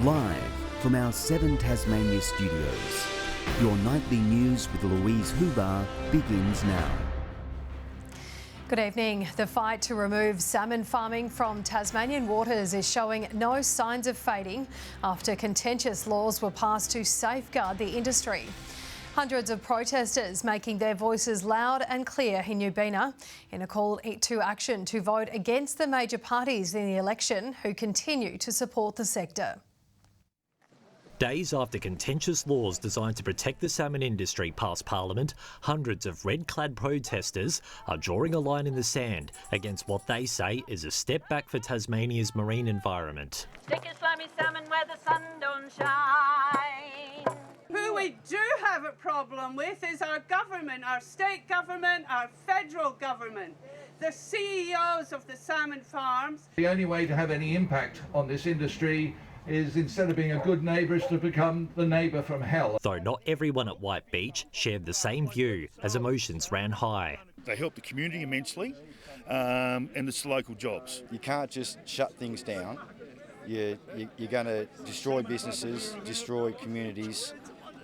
Live from our 7 Tasmania studios, your nightly news with Louise Huber begins now. Good evening. The fight to remove salmon farming from Tasmanian waters is showing no signs of fading after contentious laws were passed to safeguard the industry. Hundreds of protesters making their voices loud and clear in Newbina in a call to action to vote against the major parties in the election who continue to support the sector. Days after contentious laws designed to protect the salmon industry passed Parliament, hundreds of red-clad protesters are drawing a line in the sand against what they say is a step back for Tasmania's marine environment. Stick your slimy salmon where the sun don't shine. Who we do have a problem with is our government, our state government, our federal government, the CEOs of the salmon farms. The only way to have any impact on this industry is, instead of being a good neighbour, is to become the neighbour from hell. Though not everyone at White Beach shared the same view as emotions ran high. They help the community immensely, and it's local jobs. You can't just shut things down. You're going to destroy businesses, destroy communities,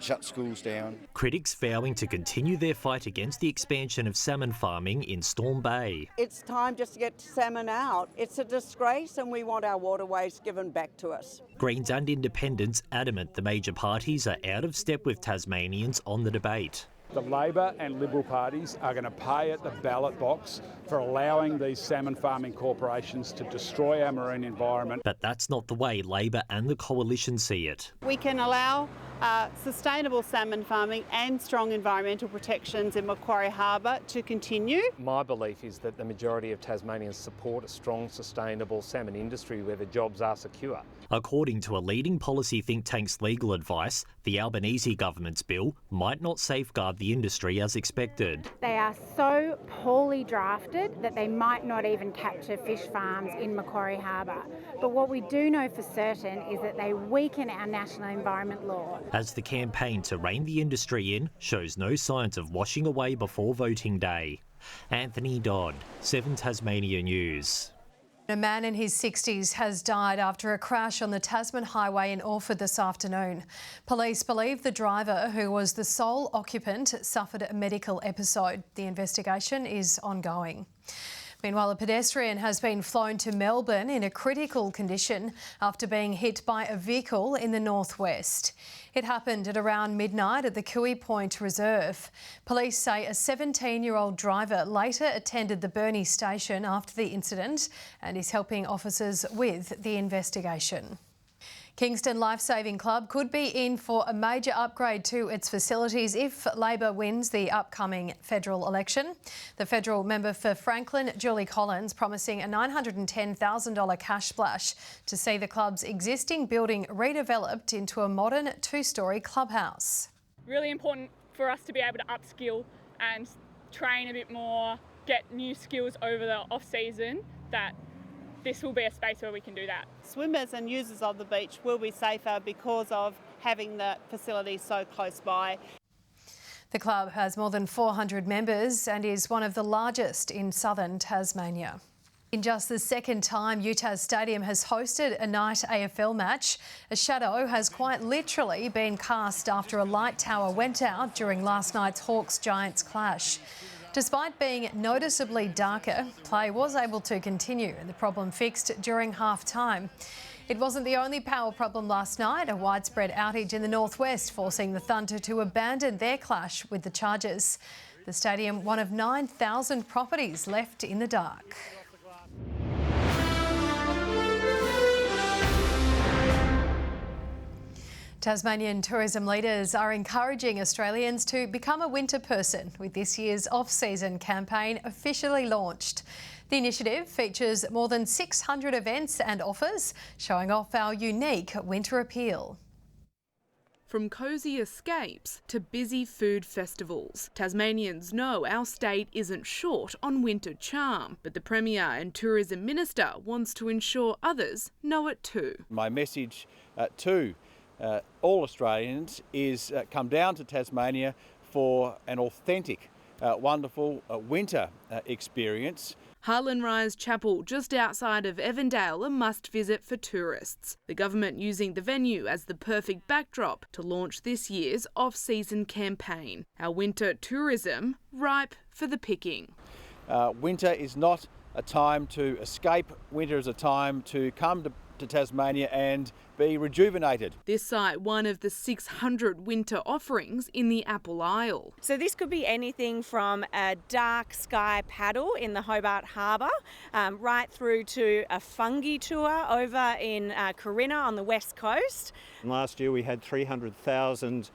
shut schools down. Critics vowing to continue their fight against the expansion of salmon farming in Storm Bay. It's time just to get salmon out. It's a disgrace and we want our waterways given back to us. Greens and Independents adamant the major parties are out of step with Tasmanians on the debate. The Labor and Liberal parties are going to pay at the ballot box for allowing these salmon farming corporations to destroy our marine environment. But that's not the way Labor and the Coalition see it. We can allow sustainable salmon farming and strong environmental protections in Macquarie Harbour to continue. My belief is that the majority of Tasmanians support a strong, sustainable salmon industry where the jobs are secure. According to a leading policy think tank's legal advice, the Albanese government's bill might not safeguard the industry as expected. They are so poorly drafted that they might not even capture fish farms in Macquarie Harbour. But what we do know for certain is that they weaken our national environment law. As the campaign to rein the industry in shows no signs of washing away before voting day. Anthony Dodd, 7 Tasmania News. A man in his 60s has died after a crash on the Tasman Highway in Orford this afternoon. Police believe the driver, who was the sole occupant, suffered a medical episode. The investigation is ongoing. Meanwhile, a pedestrian has been flown to Melbourne in a critical condition after being hit by a vehicle in the northwest. It happened at around midnight at the Cooey Point Reserve. Police say a 17-year-old driver later attended the Burnie station after the incident and is helping officers with the investigation. Kingston Lifesaving Club could be in for a major upgrade to its facilities if Labor wins the upcoming federal election. The federal member for Franklin, Julie Collins, promising a $910,000 cash splash to see the club's existing building redeveloped into a modern 2-storey clubhouse. Really important for us to be able to upskill and train a bit more, get new skills over the off-season, that this will be a space where we can do that. Swimmers and users of the beach will be safer because of having the facility so close by. The club has more than 400 members and is one of the largest in southern Tasmania. In just the second time Utah's stadium has hosted a night AFL match, a shadow has quite literally been cast after a light tower went out during last night's Hawks-Giants clash. Despite being noticeably darker, play was able to continue and the problem fixed during half-time. It wasn't the only power problem last night, a widespread outage in the northwest forcing the Thunder to abandon their clash with the Chargers. The stadium, one of 9,000 properties left in the dark. Tasmanian tourism leaders are encouraging Australians to become a winter person with this year's off-season campaign officially launched. The initiative features more than 600 events and offers showing off our unique winter appeal. From cosy escapes to busy food festivals, Tasmanians know our state isn't short on winter charm, but the Premier and Tourism Minister wants to ensure others know it too. My message to all Australians is come down to Tasmania for an authentic, wonderful winter experience. Harlan Rise Chapel, just outside of Evandale, a must-visit for tourists. The government using the venue as the perfect backdrop to launch this year's off-season campaign. Our winter tourism ripe for the picking. Winter is not a time to escape. Winter is a time to come to Tasmania and be rejuvenated. This site, one of the 600 winter offerings in the Apple Isle. So this could be anything from a dark sky paddle in the Hobart Harbour, right through to a fungi tour over in Corinna on the west coast. Last year we had 300,000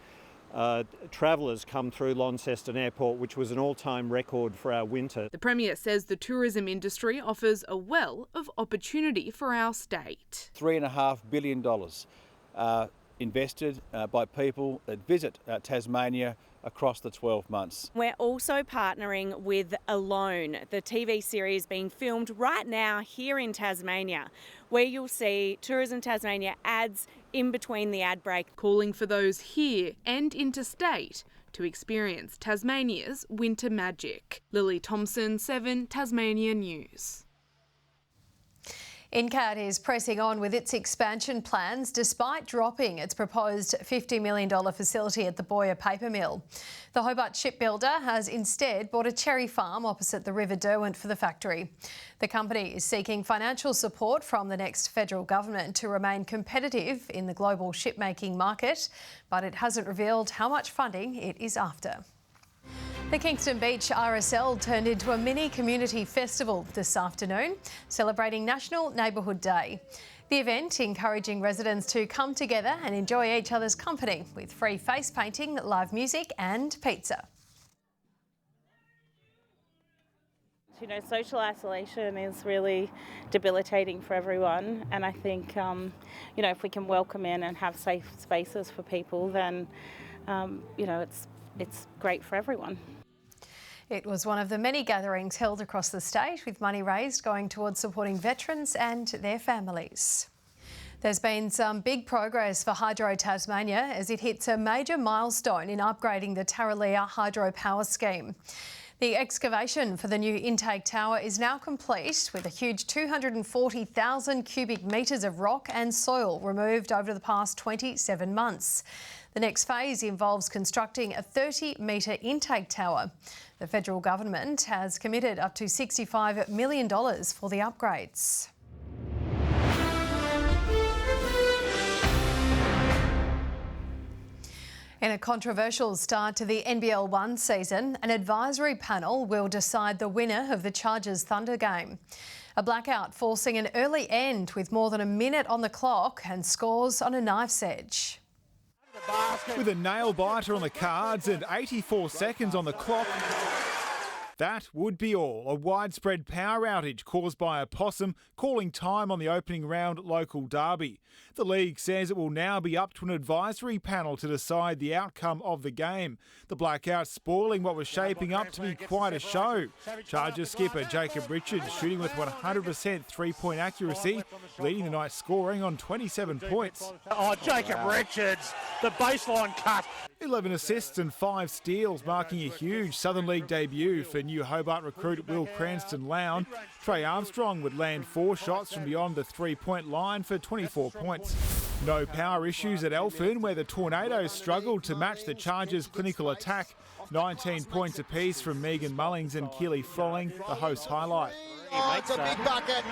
travellers come through Launceston Airport, which was an all-time record for our winter. The Premier says the tourism industry offers a well of opportunity for our state. $3.5 billion invested by people that visit Tasmania across the 12 months. We're also partnering with Alone, the TV series being filmed right now here in Tasmania, where you'll see Tourism Tasmania ads in between the ad break. Calling for those here and interstate to experience Tasmania's winter magic. Lily Thompson, 7 Tasmania News. Incat is pressing on with its expansion plans despite dropping its proposed $50 million facility at the Boyer paper mill. The Hobart shipbuilder has instead bought a cherry farm opposite the River Derwent for the factory. The company is seeking financial support from the next federal government to remain competitive in the global shipmaking market, but it hasn't revealed how much funding it is after. The Kingston Beach RSL turned into a mini community festival this afternoon, celebrating National Neighbourhood Day. The event encouraging residents to come together and enjoy each other's company with free face painting, live music and pizza. You know, social isolation is really debilitating for everyone, and I think, you know, if we can welcome in and have safe spaces for people, then, you know, it's great for everyone. It was one of the many gatherings held across the state, with money raised going towards supporting veterans and their families. There's been some big progress for Hydro Tasmania as it hits a major milestone in upgrading the Tarraleah hydro power scheme. The excavation for the new intake tower is now complete, with a huge 240,000 cubic metres of rock and soil removed over the past 27 months. The next phase involves constructing a 30-metre intake tower. The federal government has committed up to $65 million for the upgrades. In a controversial start to the NBL 1 season, an advisory panel will decide the winner of the Chargers Thunder game. A blackout forcing an early end with more than a minute on the clock and scores on a knife's edge. With a nail-biter on the cards and 84 seconds on the clock, that would be all. A widespread power outage caused by a possum calling time on the opening round local derby. The league says it will now be up to an advisory panel to decide the outcome of the game. The blackout spoiling what was shaping up to be quite a show. Chargers skipper Jacob Richards shooting with 100% three-point accuracy, leading the night scoring on 27 points. Oh, Jacob Richards, the baseline cut. 11 assists and 5 steals, marking a huge Southern League debut for new Hobart recruit Will Cranston-Lown. Trey Armstrong would land 4 shots from beyond the three-point line for 24 points. No power issues at Elfin, where the Tornadoes struggled to match the Chargers' clinical attack. 19 points apiece from Megan Mullings and Keely Frolling, the host highlight. Oh, it's a big bucket.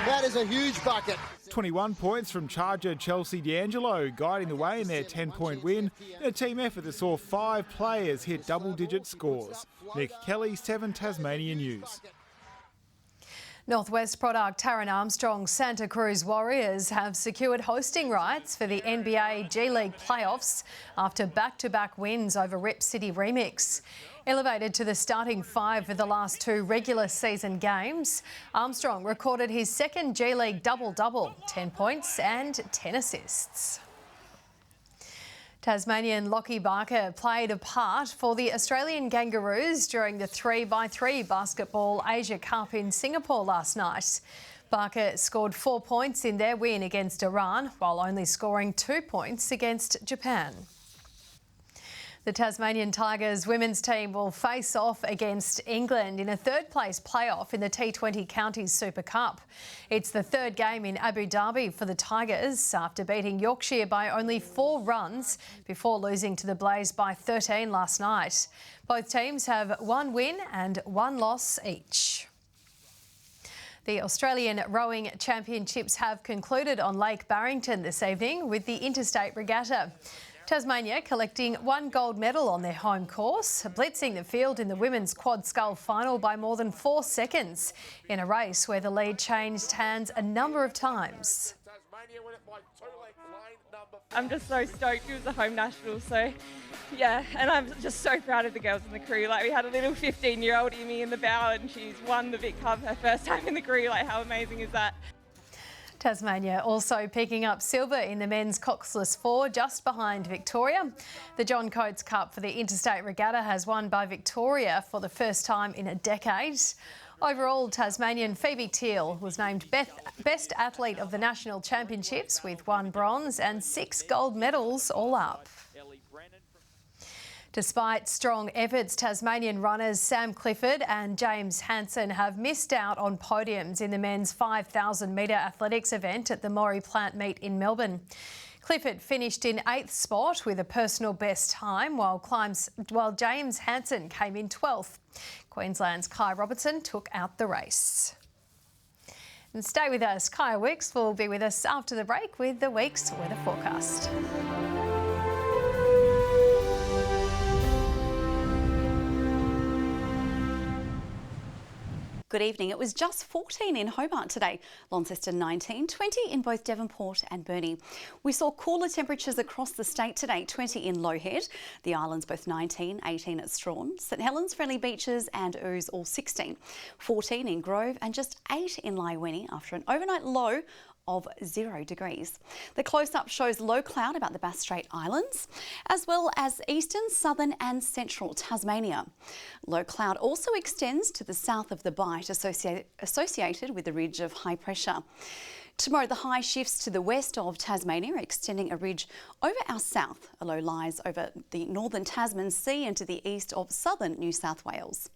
That is a huge bucket. 21 points from Charger Chelsea D'Angelo, guiding the way in their 10-point win, in a team effort that saw 5 players hit double-digit scores. Nick Kelly, 7 Tasmania News. Northwest product Taron Armstrong's Santa Cruz Warriors have secured hosting rights for the NBA G-League playoffs after back-to-back wins over Rip City Remix. Elevated to the starting 5 for the last 2 regular season games, Armstrong recorded his second G-League double-double, 10 points and 10 assists. Tasmanian Lockie Barker played a part for the Australian Kangaroos during the 3x3 Basketball Asia Cup in Singapore last night. Barker scored 4 points in their win against Iran, while only scoring 2 points against Japan. The Tasmanian Tigers women's team will face off against England in a third-place playoff in the T20 Counties Super Cup. It's the third game in Abu Dhabi for the Tigers after beating Yorkshire by only 4 runs before losing to the Blaze by 13 last night. Both teams have 1 win and 1 loss each. The Australian Rowing Championships have concluded on Lake Barrington this evening with the Interstate Regatta. Tasmania collecting 1 gold medal on their home course, blitzing the field in the women's quad scull final by more than 4 seconds in a race where the lead changed hands a number of times. I'm just so stoked. It was a home national, so yeah, and I'm just so proud of the girls in the crew. Like, we had a little 15-year-old Amy in the bow and she's won the Vic Cup her first time in the crew. Like, how amazing is that? Tasmania also picking up silver in the men's coxless 4 just behind Victoria. The John Coates Cup for the Interstate Regatta has won by Victoria for the first time in a decade. Overall, Tasmanian Phoebe Teal was named Best Athlete of the National Championships with 1 bronze and 6 gold medals all up. Despite strong efforts, Tasmanian runners Sam Clifford and James Hansen have missed out on podiums in the men's 5,000 metre athletics event at the Maury Plant Meet in Melbourne. Clifford finished in 8th spot with a personal best time, while James Hansen came in 12th. Queensland's Kai Robertson took out the race. And stay with us. Kaya Wicks will be with us after the break with the week's weather forecast. Good evening. It was just 14 in Hobart today. Launceston 19, 20 in both Devonport and Burnie. We saw cooler temperatures across the state today, 20 in Low Head, the islands both 19, 18 at Strawn, St Helens, Friendly Beaches and Ooze all 16, 14 in Grove and just 8 in Laiwini after an overnight low of 0 degrees. The close-up shows low cloud about the Bass Strait Islands, as well as eastern, southern and central Tasmania. Low cloud also extends to the south of the Bight, associated with the ridge of high pressure. Tomorrow, the high shifts to the west of Tasmania, extending a ridge over our south. A low lies over the northern Tasman Sea and to the east of southern New South Wales.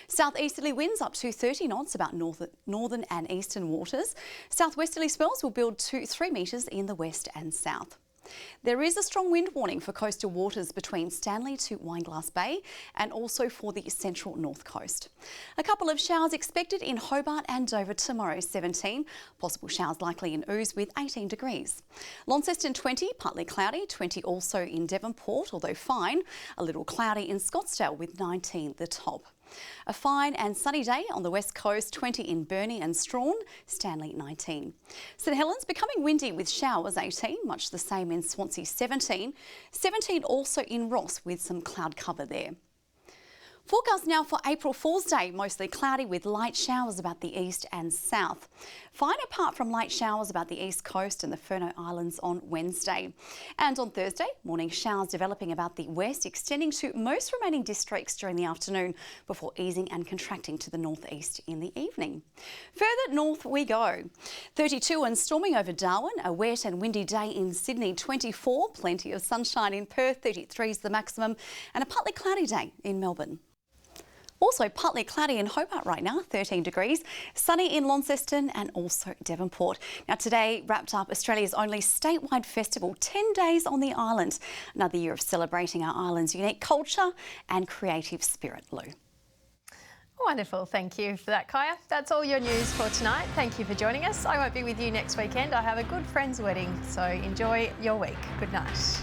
Southeasterly winds up to 30 knots about northern and eastern waters. Southwesterly spells will build to 3 metres in the west and south. There is a strong wind warning for coastal waters between Stanley to Wineglass Bay and also for the central north coast. A couple of showers expected in Hobart and Dover tomorrow, 17. Possible showers likely in Ooze with 18 degrees. Launceston 20, partly cloudy, 20 also in Devonport, although fine. A little cloudy in Scottsdale with 19 the top. A fine and sunny day on the west coast, 20 in Burnie and Strawn, Stanley 19. St Helens becoming windy with showers, 18, much the same in Swansea 17. 17 also in Ross with some cloud cover there. Forecast now for April Fool's Day, mostly cloudy with light showers about the east and south. Fine apart from light showers about the east coast and the Furneaux Islands on Wednesday. And on Thursday, morning showers developing about the west, extending to most remaining districts during the afternoon before easing and contracting to the northeast in the evening. Further north we go. 32 and storming over Darwin, a wet and windy day in Sydney, 24, plenty of sunshine in Perth, 33 is the maximum, and a partly cloudy day in Melbourne. Also partly cloudy in Hobart right now, 13 degrees. Sunny in Launceston and also Devonport. Now today wrapped up Australia's only statewide festival, 10 days on the island. Another year of celebrating our island's unique culture and creative spirit, Lou. Wonderful. Thank you for that, Kaya. That's all your news for tonight. Thank you for joining us. I won't be with you next weekend. I have a good friend's wedding, so enjoy your week. Good night.